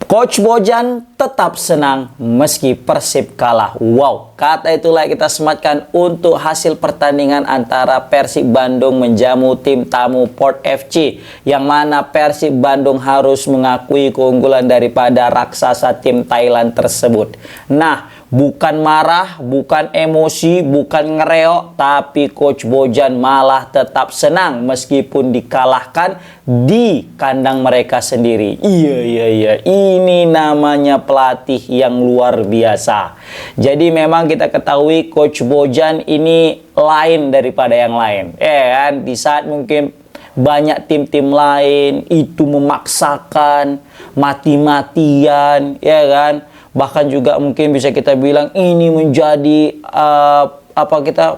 Coach Bojan tetap senang meski Persib kalah. Wow, kata itulah kita sematkan untuk hasil pertandingan antara Persib Bandung menjamu tim tamu Port FC, yang mana Persib Bandung harus mengakui keunggulan daripada raksasa tim Thailand tersebut. Nah, bukan marah, bukan emosi, bukan ngereok, tapi Coach Bojan malah tetap senang meskipun dikalahkan di kandang mereka sendiri. Iya. Ini namanya pelatih yang luar biasa. Jadi memang kita ketahui Coach Bojan ini lain daripada yang lain. Kan? Di saat mungkin banyak tim-tim lain itu memaksakan, mati-matian, ya kan? Bahkan juga mungkin bisa kita bilang ini menjadi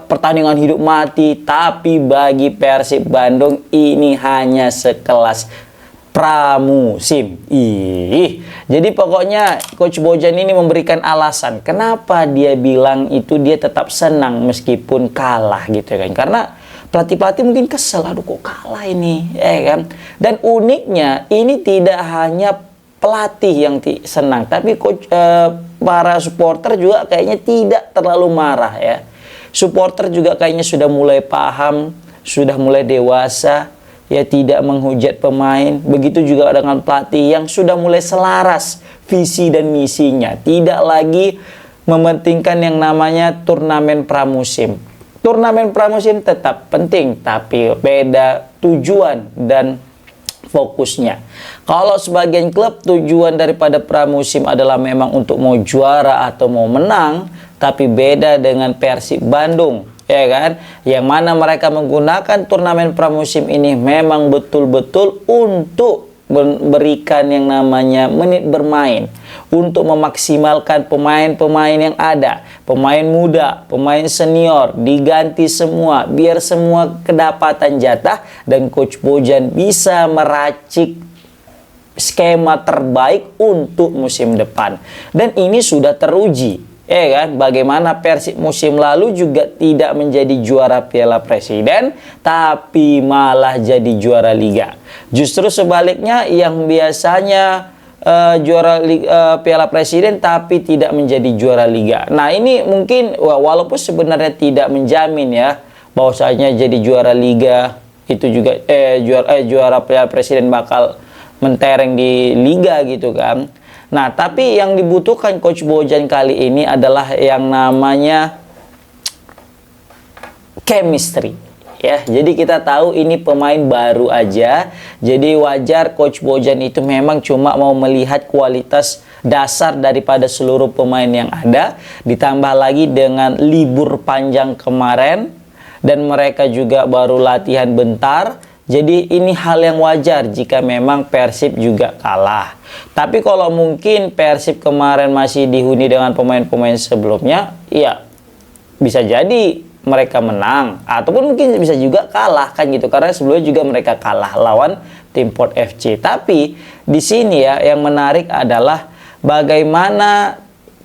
pertandingan hidup mati. Tapi bagi Persib Bandung ini hanya sekelas pramusim. Jadi pokoknya Coach Bojan ini memberikan alasan kenapa dia bilang itu dia tetap senang meskipun kalah gitu kan. Karena pelatih-pelatih mungkin kesel, aduh kok kalah ini, kan. Dan uniknya ini tidak hanya pelatih yang senang, tapi para supporter juga kayaknya tidak terlalu marah ya. Supporter juga kayaknya sudah mulai paham, sudah mulai dewasa, ya, tidak menghujat pemain. Begitu juga dengan pelatih yang sudah mulai selaras visi dan misinya, tidak lagi mementingkan yang namanya turnamen pramusim. Turnamen pramusim tetap penting, tapi beda tujuan dan fokusnya. Kalau sebagian klub tujuan daripada pramusim adalah memang untuk mau juara atau mau menang, tapi beda dengan Persib Bandung, ya kan? Yang mana mereka menggunakan turnamen pramusim ini memang betul-betul untuk memberikan yang namanya menit bermain, untuk memaksimalkan pemain-pemain yang ada, pemain muda, pemain senior, diganti semua, biar semua kedapatan jatah dan Coach Bojan bisa meracik skema terbaik untuk musim depan. Dan ini sudah teruji. Kan, bagaimana Persib musim lalu juga tidak menjadi juara Piala Presiden, tapi malah jadi juara Liga. Justru sebaliknya, yang biasanya juara Piala Presiden tapi tidak menjadi juara Liga. Nah, ini mungkin walaupun sebenarnya tidak menjamin ya bahwasanya jadi juara Liga itu juga juara Piala Presiden bakal mentereng di Liga gitu kan. Nah, tapi yang dibutuhkan Coach Bojan kali ini adalah yang namanya chemistry. Ya, jadi kita tahu ini pemain baru aja. Jadi wajar Coach Bojan itu memang cuma mau melihat kualitas dasar daripada seluruh pemain yang ada. Ditambah lagi dengan libur panjang kemarin. Dan mereka juga baru latihan bentar. Jadi ini hal yang wajar jika memang Persib juga kalah. Tapi kalau mungkin Persib kemarin masih dihuni dengan pemain-pemain sebelumnya, ya bisa jadi mereka menang. Ataupun mungkin bisa juga kalah kan gitu. Karena sebelumnya juga mereka kalah lawan tim Port FC. Tapi di sini ya yang menarik adalah bagaimana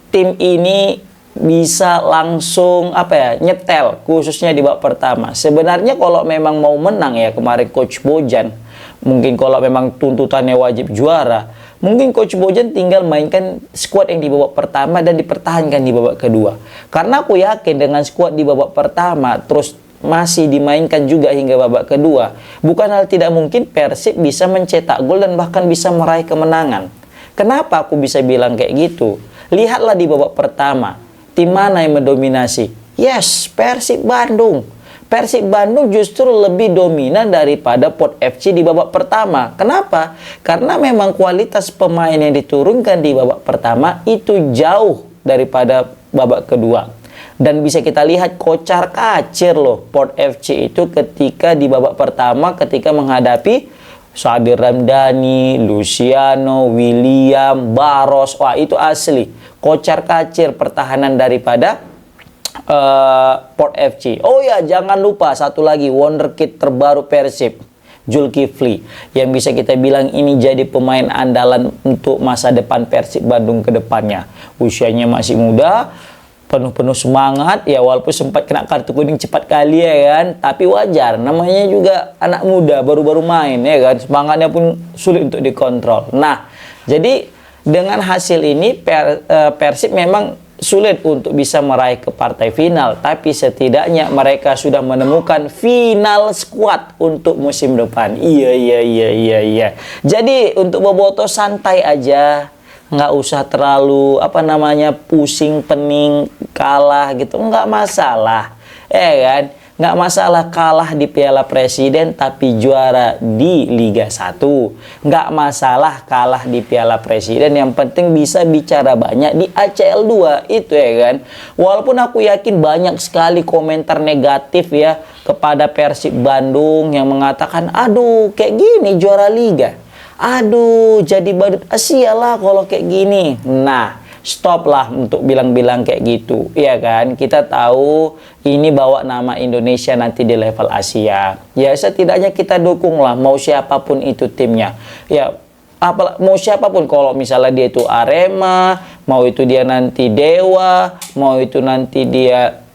tim ini bisa langsung nyetel khususnya di babak pertama. Sebenarnya kalau memang mau menang ya kemarin Coach Bojan, mungkin kalau memang tuntutannya wajib juara, mungkin Coach Bojan tinggal mainkan skuad yang di babak pertama dan dipertahankan di babak kedua. Karena aku yakin dengan skuad di babak pertama terus masih dimainkan juga hingga babak kedua, bukan hal tidak mungkin Persib bisa mencetak gol dan bahkan bisa meraih kemenangan. Kenapa aku bisa bilang kayak gitu? Lihatlah di babak pertama. Tim mana yang mendominasi? Yes, Persib Bandung. Persib Bandung justru lebih dominan daripada Port FC di babak pertama. Kenapa? Karena memang kualitas pemain yang diturunkan di babak pertama itu jauh daripada babak kedua. Dan bisa kita lihat kocar kacir loh Port FC itu ketika di babak pertama ketika menghadapi Sadir Ramdhani, Luciano, William, Baros. Wah, itu asli kocar kacir pertahanan daripada Port FC. Oh ya, jangan lupa satu lagi wonderkid terbaru Persib, Zulkifli, yang bisa kita bilang ini jadi pemain andalan untuk masa depan Persib Bandung ke depannya. Usianya masih muda, penuh semangat ya, walaupun sempat kena kartu kuning cepat kali ya kan, tapi wajar, namanya juga anak muda baru-baru main ya kan, semangatnya pun sulit untuk dikontrol. Nah, jadi dengan hasil ini Persib memang sulit untuk bisa meraih ke partai final, tapi setidaknya mereka sudah menemukan final squad untuk musim depan. Iya. Jadi untuk Boboto santai aja, nggak usah terlalu pusing pening kalah gitu, nggak masalah, kan? Nggak masalah kalah di Piala Presiden tapi juara di Liga 1. Nggak masalah kalah di Piala Presiden, yang penting bisa bicara banyak di ACL 2 itu, ya kan. Walaupun aku yakin banyak sekali komentar negatif ya kepada Persib Bandung yang mengatakan, aduh kayak gini juara Liga, aduh jadi badut Asia lah kalau kayak gini. Nah, stop lah untuk bilang-bilang kayak gitu, ya kan. Kita tahu ini bawa nama Indonesia nanti di level Asia. Ya setidaknya kita dukung lah, mau siapapun itu timnya. Ya mau siapapun, kalau misalnya dia itu Arema, mau itu dia nanti Dewa, mau itu nanti dia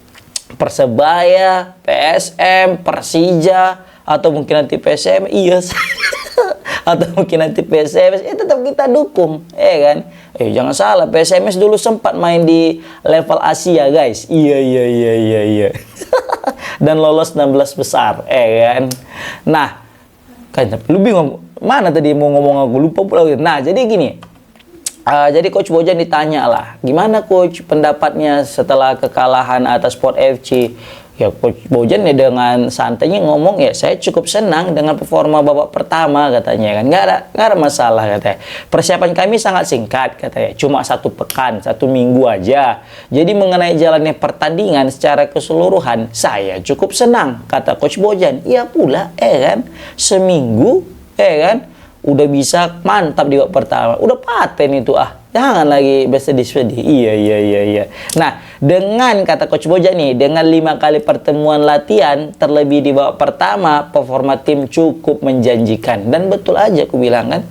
Persebaya, PSM, Persija, atau mungkin nanti PSM, iya atau mungkin nanti PSMS, tetap kita dukung, kan. Jangan salah, PSMS dulu sempat main di level Asia, guys. Iya. Dan lolos 16 besar, kan. Nah, kan lu bingung mana tadi mau ngomong, aku lupa pula. Nah, jadi gini. Jadi Coach Bojan ditanya lah, gimana Coach pendapatnya setelah kekalahan atas Sport FC? Ya Coach Bojan ya dengan santainya ngomong, ya saya cukup senang dengan performa babak pertama, katanya kan. Nggak ada masalah, katanya. Persiapan kami sangat singkat, katanya. Cuma 1 pekan, 1 minggu aja. Jadi mengenai jalannya pertandingan secara keseluruhan, saya cukup senang, kata Coach Bojan. Iya pula, kan. Seminggu, kan. Udah bisa mantap di babak pertama. Udah paten itu, jangan lagi bersedih-sedih. Iya. Nah, dengan kata Coach Bojan nih, dengan 5 kali pertemuan latihan, terlebih di babak pertama, performa tim cukup menjanjikan. Dan betul aja aku bilang kan,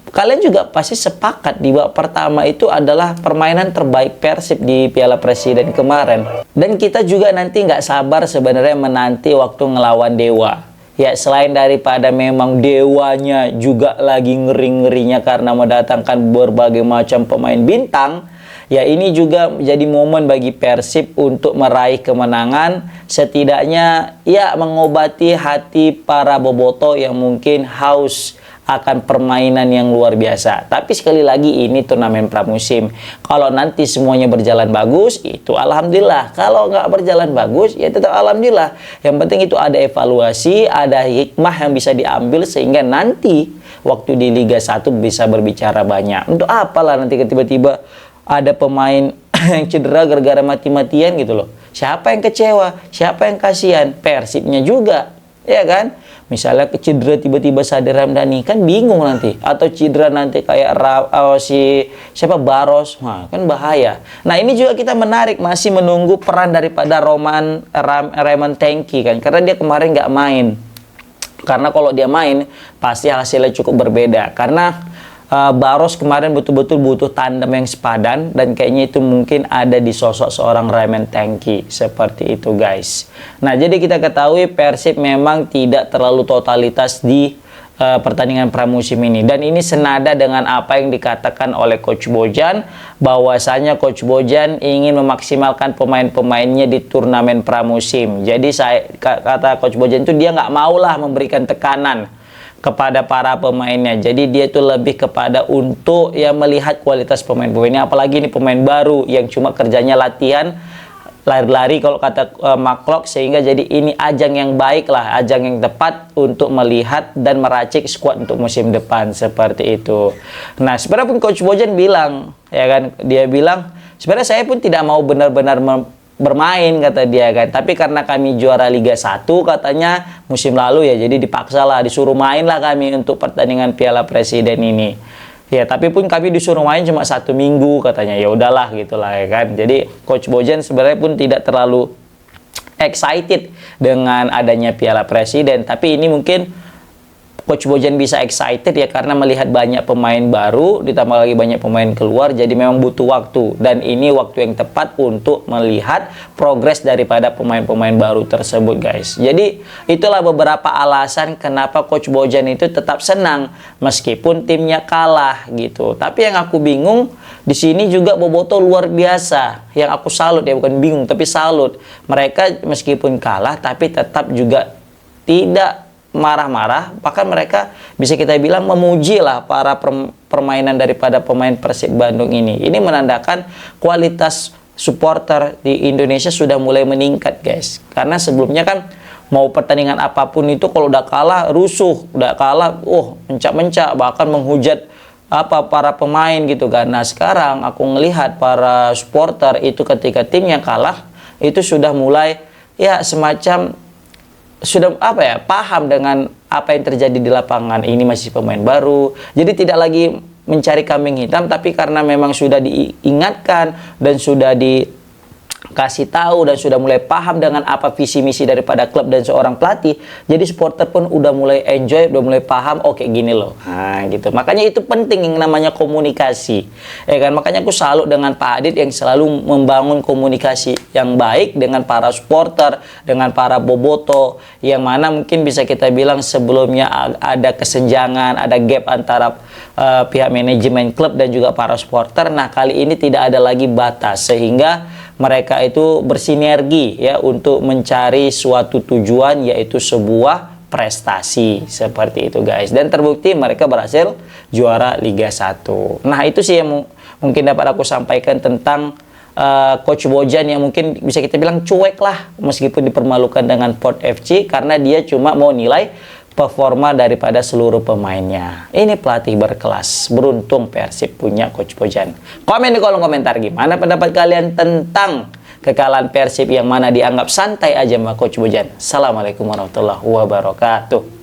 kalian juga pasti sepakat di babak pertama itu adalah permainan terbaik Persib di Piala Presiden kemarin. Dan kita juga nanti nggak sabar sebenarnya menanti waktu ngelawan Dewa. Ya, selain daripada memang Dewanya juga lagi ngeri-ngerinya karena mendatangkan berbagai macam pemain bintang, ya ini juga menjadi momen bagi Persib untuk meraih kemenangan, setidaknya ya mengobati hati para boboto yang mungkin haus akan permainan yang luar biasa. Tapi sekali lagi ini turnamen pramusim. Kalau nanti semuanya berjalan bagus, itu alhamdulillah. Kalau nggak berjalan bagus, ya tetap alhamdulillah. Yang penting itu ada evaluasi, ada hikmah yang bisa diambil sehingga nanti waktu di Liga 1 bisa berbicara banyak. Untuk apalah nanti tiba-tiba ada pemain yang cedera gara-gara mati-matian gitu loh. Siapa yang kecewa? Siapa yang kasihan? Persibnya juga, ya kan? Misalnya cedera tiba-tiba Sadar Ramdhani, kan bingung nanti. Atau cedera nanti kayak Baros, kan bahaya. Nah ini juga kita menarik, masih menunggu peran daripada Raymond Tengki kan, karena dia kemarin nggak main. Karena kalau dia main pasti hasilnya cukup berbeda. Karena Baros kemarin betul-betul butuh tandem yang sepadan, dan kayaknya itu mungkin ada di sosok seorang Raymond Tengki, seperti itu guys. Nah jadi kita ketahui Persib memang tidak terlalu totalitas di pertandingan pramusim ini, dan ini senada dengan apa yang dikatakan oleh Coach Bojan, bahwasanya Coach Bojan ingin memaksimalkan pemain-pemainnya di turnamen pramusim. Jadi kata Coach Bojan itu dia nggak maulah memberikan tekanan kepada para pemainnya. Jadi dia itu lebih kepada untuk ya melihat kualitas pemain-pemainnya, apalagi ini pemain baru yang cuma kerjanya latihan, lari-lari kalau kata Maklok, sehingga jadi ini ajang yang baik lah, ajang yang tepat untuk melihat dan meracik skuad untuk musim depan, seperti itu. Nah, sebenarnya pun Coach Bojan bilang, ya kan, dia bilang sebenarnya saya pun tidak mau benar-benar bermain, kata dia kan, tapi karena kami juara Liga 1 katanya musim lalu ya, jadi dipaksa lah, disuruh main lah kami untuk pertandingan Piala Presiden ini. Ya tapi pun kami disuruh main cuma 1 minggu katanya, ya udahlah gitulah ya kan. Jadi Coach Bojan sebenarnya pun tidak terlalu excited dengan adanya Piala Presiden, tapi ini mungkin Coach Bojan bisa excited ya karena melihat banyak pemain baru, ditambah lagi banyak pemain keluar, jadi memang butuh waktu. Dan ini waktu yang tepat untuk melihat progres daripada pemain-pemain baru tersebut, guys. Jadi itulah beberapa alasan kenapa Coach Bojan itu tetap senang meskipun timnya kalah gitu. Tapi yang aku bingung di sini juga Boboto luar biasa. Yang aku salut ya, bukan bingung tapi salut. Mereka meskipun kalah tapi tetap juga tidak marah-marah, bahkan mereka bisa kita bilang memuji lah para permainan daripada pemain Persib Bandung ini. Ini menandakan kualitas supporter di Indonesia sudah mulai meningkat, guys. Karena sebelumnya kan mau pertandingan apapun itu kalau udah kalah rusuh, udah kalah mencak-mencak, bahkan menghujat para pemain gitu kan. Nah, sekarang aku ngelihat para supporter itu ketika timnya kalah itu sudah mulai ya semacam sudah paham dengan apa yang terjadi di lapangan. Ini masih pemain baru, jadi tidak lagi mencari kambing hitam, tapi karena memang sudah diingatkan dan sudah dikasih tahu dan sudah mulai paham dengan apa visi misi daripada klub dan seorang pelatih, jadi supporter pun udah mulai enjoy, udah mulai paham, oke gini loh. Nah gitu, makanya itu penting yang namanya komunikasi ya kan. Makanya aku salut dengan Pak Adit yang selalu membangun komunikasi yang baik dengan para supporter, dengan para boboto, yang mana mungkin bisa kita bilang sebelumnya ada kesenjangan, ada gap antara pihak manajemen klub dan juga para supporter. Nah kali ini tidak ada lagi batas, sehingga mereka itu bersinergi ya untuk mencari suatu tujuan, yaitu sebuah prestasi seperti itu, guys. Dan terbukti mereka berhasil juara Liga 1. Nah itu sih yang mungkin dapat aku sampaikan tentang Coach Bojan, yang mungkin bisa kita bilang cuek lah meskipun dipermalukan dengan Port FC, karena dia cuma mau nilai performa daripada seluruh pemainnya. Ini pelatih berkelas. Beruntung Persib punya Coach Bojan. Komen di kolom komentar gimana pendapat kalian tentang kekalahan Persib yang mana dianggap santai aja sama Coach Bojan. Assalamualaikum warahmatullahi wabarakatuh.